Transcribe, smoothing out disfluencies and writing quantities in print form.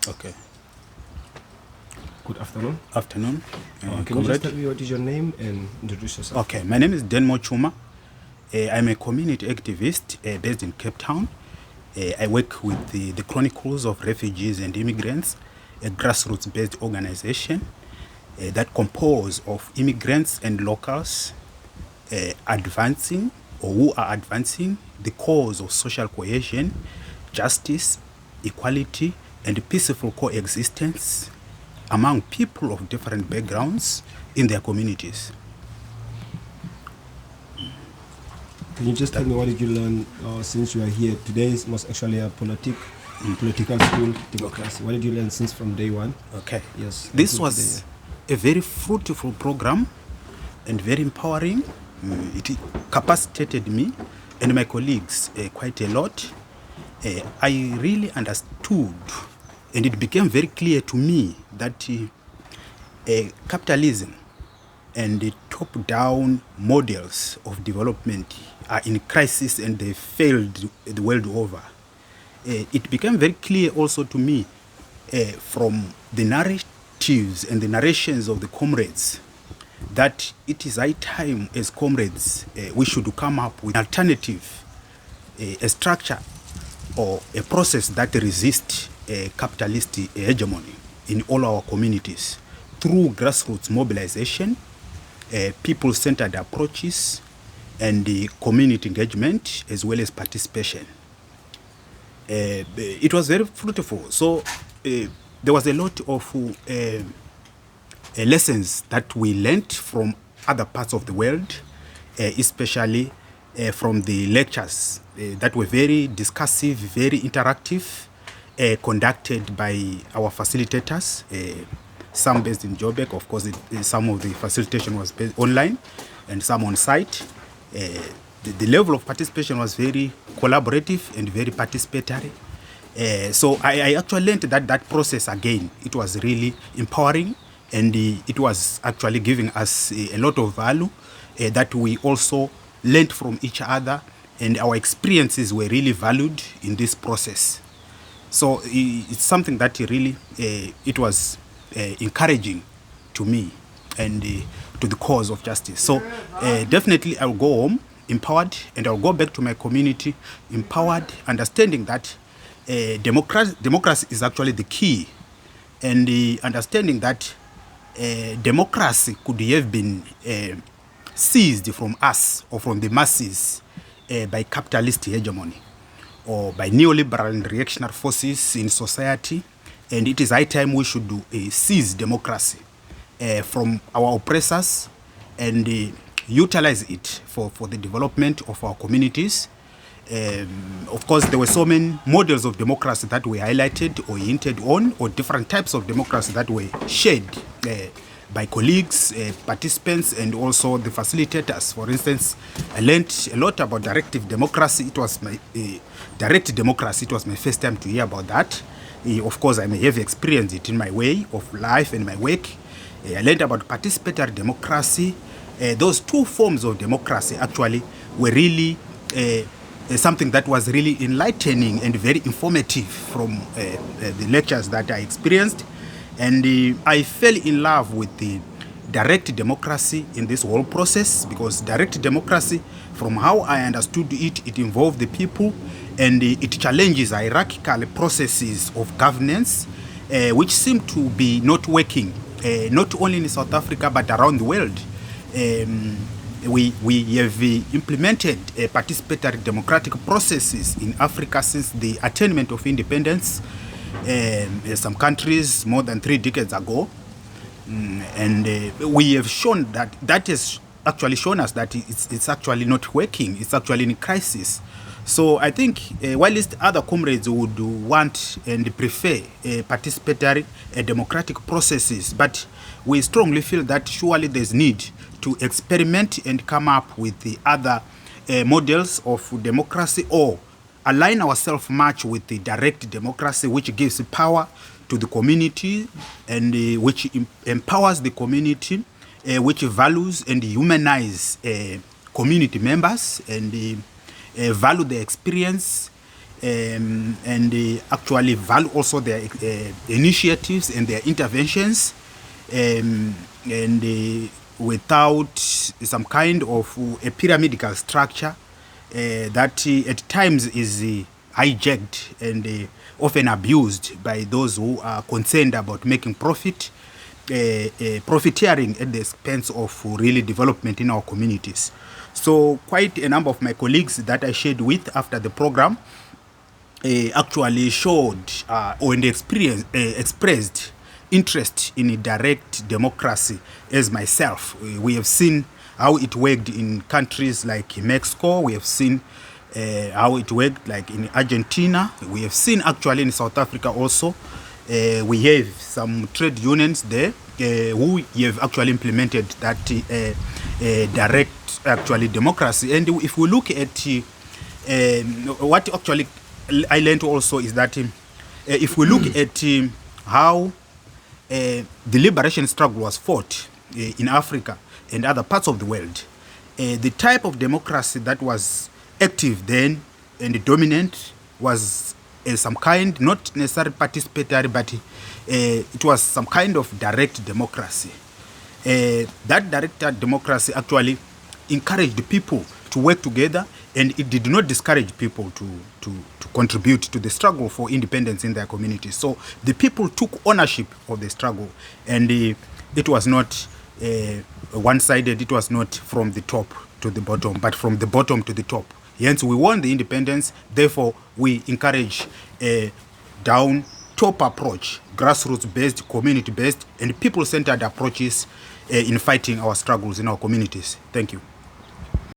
Okay. Good afternoon. Afternoon. Can you just tell me what is your name and introduce yourself? Okay, my name is Denmo Chuma. I'm a community activist based in Cape Town. I work with the Chronicles of Refugees and Immigrants, a grassroots-based organization that composed of immigrants and locals advancing or who are advancing the cause of social cohesion, justice, equality, and peaceful coexistence among people of different backgrounds in their communities. Can you just tell me what did you learn since you are here? Today is most actually a political school, democracy. What did you learn since from day one? Okay. Yes. This was a very fruitful program and very empowering. It capacitated me and my colleagues quite a lot. I really understood, and it became very clear to me that capitalism and the top-down models of development are in crisis and they failed the world over. It became very clear also to me from the narratives and the narrations of the comrades that it is high time as comrades we should come up with an alternative, a structure or a process that resists capitalist hegemony in all our communities through grassroots mobilization, people-centered approaches, and the community engagement as well as participation. It was very fruitful. So there was a lot of lessons that we learned from other parts of the world, especially from the lectures that were very discursive, very interactive, conducted by our facilitators, some based in Joburg. Of course, some of the facilitation was based online and some on site. The level of participation was very collaborative and very participatory. So I actually learned that process again. It was really empowering, and it was actually giving us a lot of value that we also learned from each other, and our experiences were really valued in this process. So it's something that really it was encouraging to me and to the cause of justice. So definitely I'll go home empowered, and I'll go back to my community empowered, understanding that democracy is actually the key, and understanding that democracy could have been seized from us or from the masses by capitalist hegemony or by neoliberal and reactionary forces in society. And it is high time we should seize democracy from our oppressors and utilize it for the development of our communities. Of course, there were so many models of democracy that were highlighted or hinted on, or different types of democracy that were shared by colleagues, participants, and also the facilitators. For instance, I learned a lot about directive democracy. It was my direct democracy. It was my first time to hear about that. Of course, I may have experienced it in my way of life and my work. I learned about participatory democracy. Those two forms of democracy actually were really something that was really enlightening and very informative from the lectures that I experienced. And I fell in love with the direct democracy in this whole process, because direct democracy, from how I understood it, it involved the people, and it challenges hierarchical processes of governance, which seem to be not working, not only in South Africa, but around the world. We have implemented participatory democratic processes in Africa since the attainment of independence, some countries more than 3 decades ago. And we have shown that has actually shown us that it's actually not working. It's actually in crisis. So I think whilst other comrades would want and prefer participatory democratic processes, but we strongly feel that surely there's need to experiment and come up with the other models of democracy, or align ourselves much with the direct democracy, which gives power to the community and which empowers the community, which values and humanize community members and value their experience, and they actually value also their initiatives and their interventions, and without some kind of a pyramidal structure that at times is hijacked and often abused by those who are concerned about making profit, profiteering at the expense of really development in our communities. So quite a number of my colleagues that I shared with after the program actually showed and expressed interest in a direct democracy as myself. We have seen how it worked in countries like Mexico. We have seen how it worked like in Argentina. We have seen actually in South Africa also. We have some trade unions there who have actually implemented that direct actually democracy. And if we look at what actually I learned also is that if we look at how the liberation struggle was fought in Africa and other parts of the world, the type of democracy that was active then and dominant was some kind, not necessarily participatory, but it was some kind of direct democracy. That direct democracy actually encouraged people to work together, and it did not discourage people to contribute to the struggle for independence in their communities. So the people took ownership of the struggle, and it was not one-sided. It was not from the top to the bottom, but from the bottom to the top. Hence, we won the independence. Therefore, we encourage a down-top approach, grassroots-based, community-based, and people-centered approaches in fighting our struggles in our communities. Thank you.